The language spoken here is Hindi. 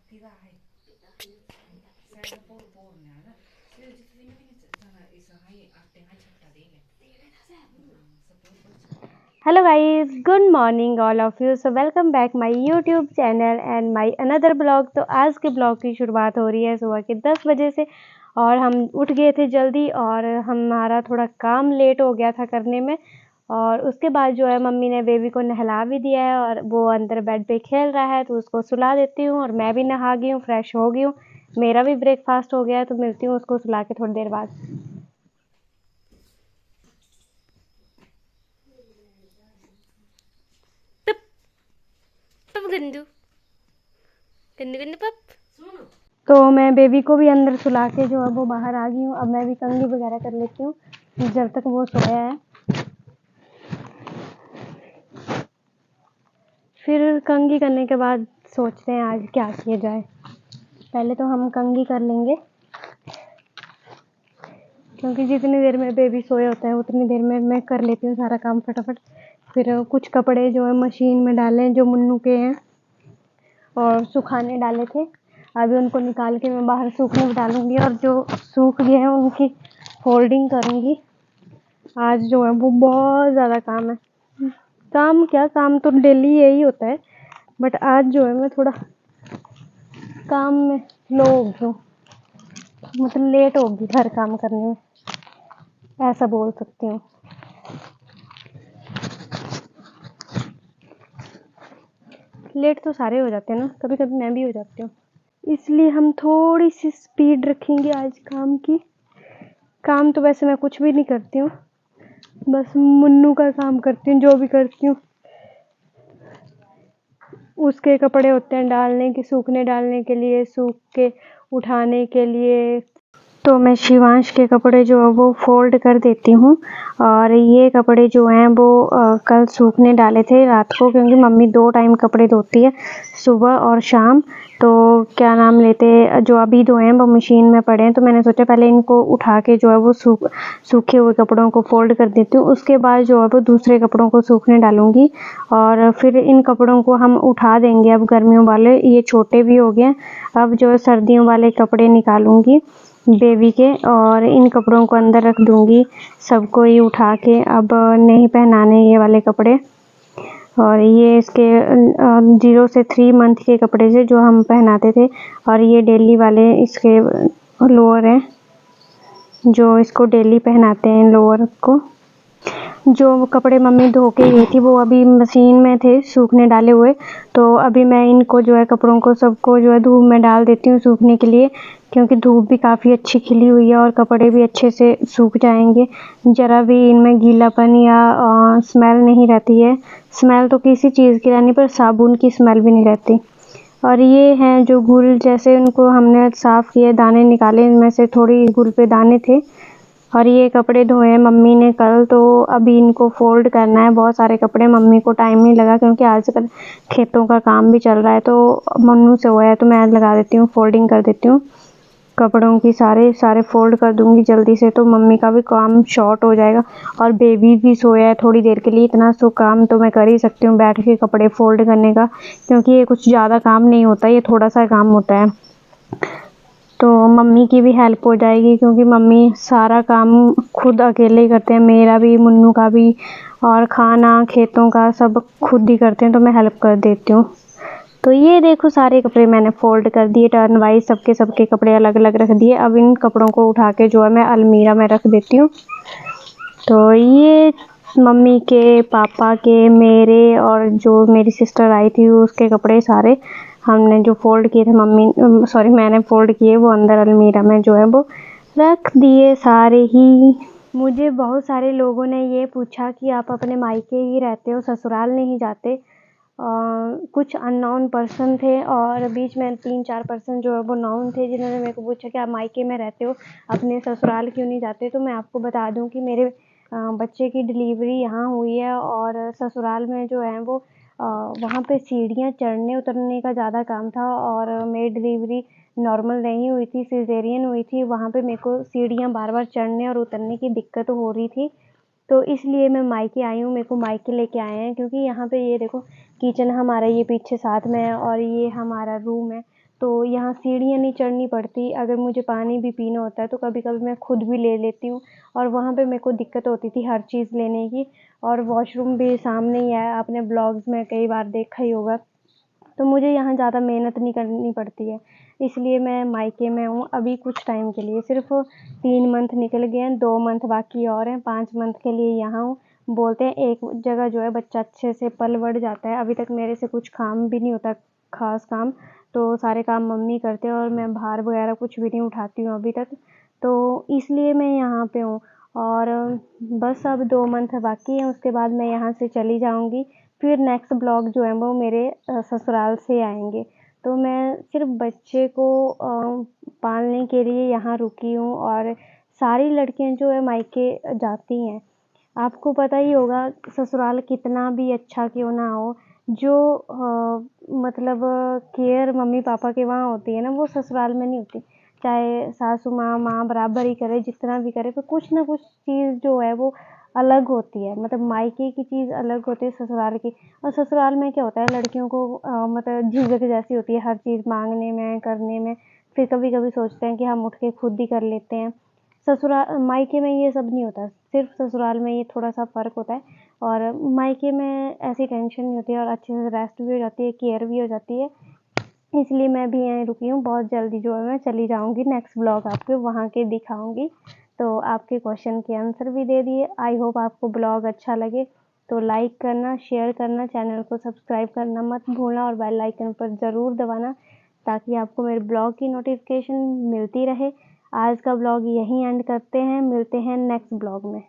Hello guys, good morning all of you. So welcome back my YouTube channel and my another blog. तो आज के ब्लॉग की शुरुआत हो रही है सुबह के 10 बजे से और हम उठ गए थे जल्दी और हमारा थोड़ा काम लेट हो गया था करने में। और उसके बाद जो है मम्मी ने बेबी को नहला भी दिया है और वो अंदर बेड पे खेल रहा है, तो उसको सुला देती हूँ। और मैं भी नहा गई हूँ, फ्रेश हो गई हूँ, मेरा भी ब्रेकफास्ट हो गया है। तो मिलती हूँ उसको सुला के थोड़ी देर बाद। गंदू गंदू गंदू पप। तो मैं बेबी को भी अंदर सुला के जो है वो बाहर आ गई हूँ। अब मैं भी कंघी वगैरह कर लेती हूँ जब तक वो सोया है। फिर कंघी करने के बाद सोचते हैं आज क्या किया जाए। पहले तो हम कंघी कर लेंगे, क्योंकि जितनी देर में बेबी सोया होता है उतनी देर में मैं कर लेती हूँ सारा काम फटाफट। फिर कुछ कपड़े जो है मशीन में डाले जो मुन्नू के हैं और सुखाने डाले थे, अभी उनको निकाल के मैं बाहर सूखने डालूंगी और जो सूख गए हैं उनकी फोल्डिंग करूंगी। आज जो है वो बहुत ज़्यादा काम है। काम तो डेली यही होता है, बट आज जो है मैं थोड़ा काम में स्लो हो गई हूँ, मतलब लेट होगी हर काम करने में, ऐसा बोल सकती हूँ। लेट तो सारे हो जाते हैं ना, कभी कभी मैं भी हो जाती हूँ, इसलिए हम थोड़ी सी स्पीड रखेंगे आज काम की। काम तो वैसे मैं कुछ भी नहीं करती हूँ, बस मुन्नू का काम करती हूँ, जो भी करती हूँ। उसके कपड़े होते हैं डालने के, सूखने डालने के लिए, सूख के उठाने के लिए। तो मैं शिवांश के कपड़े जो है वो फोल्ड कर देती हूँ। और ये कपड़े जो हैं वो कल सूखने डाले थे रात को, क्योंकि मम्मी 2 टाइम कपड़े धोती है, सुबह और शाम। तो क्या नाम लेते, जो अभी धोए हैं वो मशीन में पड़े हैं, तो मैंने सोचा पहले इनको उठा के जो है वो सूखे हुए कपड़ों को फोल्ड कर देती हूँ। उसके बाद जो है वो दूसरे कपड़ों को सूखने डालूंगी और फिर इन कपड़ों को हम उठा देंगे। अब गर्मियों वाले ये छोटे भी हो गए, अब जो है सर्दियों वाले कपड़े निकालूंगी बेबी के और इन कपड़ों को अंदर रख दूंगी, सबको ही उठा के। अब नहीं पहनाने ये वाले कपड़े। और ये इसके 0 से 3 मंथ के कपड़े से जो हम पहनाते थे, और ये डेली वाले इसके लोअर हैं जो इसको डेली पहनाते हैं। लोअर को जो कपड़े मम्मी धो के गई थी वो अभी मशीन में थे सूखने डाले हुए, तो अभी मैं इनको जो है कपड़ों को सबको जो है धूप में डाल देती हूँ सूखने के लिए, क्योंकि धूप भी काफ़ी अच्छी खिली हुई है और कपड़े भी अच्छे से सूख जाएंगे। ज़रा भी इनमें गीलापन या स्मेल नहीं रहती है। स्मेल तो किसी चीज़ की रहनी, पर साबुन की स्मेल भी नहीं रहती। और ये हैं जो गुल जैसे, उनको हमने साफ़ किए, दाने निकाले, इनमें से थोड़ी गुल पे दाने थे। और ये कपड़े धोए मम्मी ने कल, तो अभी इनको फ़ोल्ड करना है। बहुत सारे कपड़े, मम्मी को टाइम नहीं लगा क्योंकि आजकल खेतों का काम भी चल रहा है, तो मन्नू से हुआ है तो मैं लगा देती हूँ, फोल्डिंग कर देती हूँ कपड़ों की। सारे फ़ोल्ड कर दूँगी जल्दी से, तो मम्मी का भी काम शॉर्ट हो जाएगा। और बेबी भी सोया है थोड़ी देर के लिए, इतना सो काम तो मैं कर ही सकती हूँ बैठ के कपड़े फ़ोल्ड करने का, क्योंकि ये कुछ ज़्यादा काम नहीं होता, ये थोड़ा सा काम होता है। तो मम्मी की भी हेल्प हो जाएगी, क्योंकि मम्मी सारा काम खुद अकेले ही करते हैं, मेरा भी, मुन्नू का भी, और खाना खेतों का सब खुद ही करते हैं, तो मैं हेल्प कर देती हूँ। तो ये देखो सारे कपड़े मैंने फ़ोल्ड कर दिए टर्न वाइज, सबके कपड़े अलग अलग रख दिए। अब इन कपड़ों को उठा के जो है मैं अलमीरा में रख देती हूँ। तो ये मम्मी के, पापा के, मेरे और जो मेरी सिस्टर आई थी उसके कपड़े सारे हमने जो फ़ोल्ड किए थे, मैंने फ़ोल्ड किए, वो अंदर अलमीरा में जो है वो रख दिए सारे ही। मुझे बहुत सारे लोगों ने ये पूछा कि आप अपने मायके ही रहते हो, ससुराल नहीं जाते। कुछ अननोन पर्सन थे और बीच में 3-4 पर्सन जो है वो नोन थे, जिन्होंने मेरे को पूछा कि आप मायके में रहते हो, अपने ससुराल क्यों नहीं जाते। तो मैं आपको बता दूं कि मेरे बच्चे की डिलीवरी यहाँ हुई है और ससुराल में जो है वो वहाँ पे सीढ़ियाँ चढ़ने उतरने का ज़्यादा काम था, और मेरी डिलीवरी नॉर्मल नहीं हुई थी, सिज़ेरियन हुई थी। वहाँ पे मेरे को सीढ़ियाँ बार बार चढ़ने और उतरने की दिक्कत हो रही थी, तो इसलिए मैं मायके आई हूँ। मेरे को मायके लेके आए हैं, क्योंकि यहाँ पे ये देखो किचन हमारा ये पीछे साथ में है और ये हमारा रूम है, तो यहाँ सीढ़ियाँ नहीं चढ़नी पड़ती। अगर मुझे पानी भी पीना होता है तो कभी-कभी मैं खुद भी ले लेती हूँ और वहाँ पे मेरे को दिक्कत होती थी हर चीज़ लेने की। और वॉशरूम भी सामने ही है, आपने ब्लॉग्स में कई बार देखा ही होगा। तो मुझे यहाँ ज़्यादा मेहनत नहीं करनी पड़ती है, इसलिए मैं मायके में हूँ अभी कुछ टाइम के लिए। सिर्फ़ 3 मंथ निकल गए हैं, 2 मंथ बाकी और हैं, 5 मंथ के लिए यहाँ हूँ। बोलते हैं एक जगह जो है बच्चा अच्छे से पल-बढ़ जाता है। अभी तक मेरे से कुछ काम भी नहीं होता, ख़ास काम, तो सारे काम मम्मी करते हैं और मैं भार वगैरह कुछ भी नहीं उठाती हूँ अभी तक। तो इसलिए मैं यहाँ पे हूँ और बस अब 2 मंथ बाकी हैं, उसके बाद मैं यहाँ से चली जाऊँगी। फिर नेक्स्ट ब्लॉग जो है वो मेरे ससुराल से आएँगे। तो मैं सिर्फ़ बच्चे को पालने के लिए यहाँ रुकी हूँ और सारी लड़कियाँ जो है मायके जाती हैं। आपको पता ही होगा ससुराल कितना भी अच्छा क्यों ना हो, जो मतलब केयर मम्मी-पापा के वहाँ होती है ना, वो ससुराल में नहीं होती। चाहे सासू माँ, माँ बराबर ही करे, जितना भी करे, पर कुछ ना कुछ चीज़ जो है वो अलग होती है। मतलब मायके की चीज़ अलग होती है ससुराल की। और ससुराल में क्या होता है, लड़कियों को मतलब झिझक जैसी होती है हर चीज़ माँगने में, करने में। फिर कभी-कभी सोचते हैं कि हम उठ के खुद ही कर लेते हैं। मायके में ये सब नहीं होता, सिर्फ़ ससुराल में ये थोड़ा-सा फ़र्क होता है। और मायके में ऐसी टेंशन नहीं होती है और अच्छे से रेस्ट भी हो जाती है, केयर भी हो जाती है। इसलिए मैं भी यहीं रुकी हूँ, बहुत जल्दी जो है मैं चली जाऊँगी, नेक्स्ट ब्लॉग आपको वहाँ के दिखाऊँगी। तो आपके क्वेश्चन के आंसर भी दे दिए। आई होप आपको ब्लॉग अच्छा लगे, तो लाइक करना, शेयर करना, चैनल को सब्सक्राइब करना मत भूलना और बेल आइकन पर ज़रूर दबाना, ताकि आपको मेरे ब्लॉग की नोटिफ़िकेशन मिलती रहे। आज का ब्लॉग यहीं एंड करते हैं, मिलते हैं नेक्स्ट ब्लॉग में।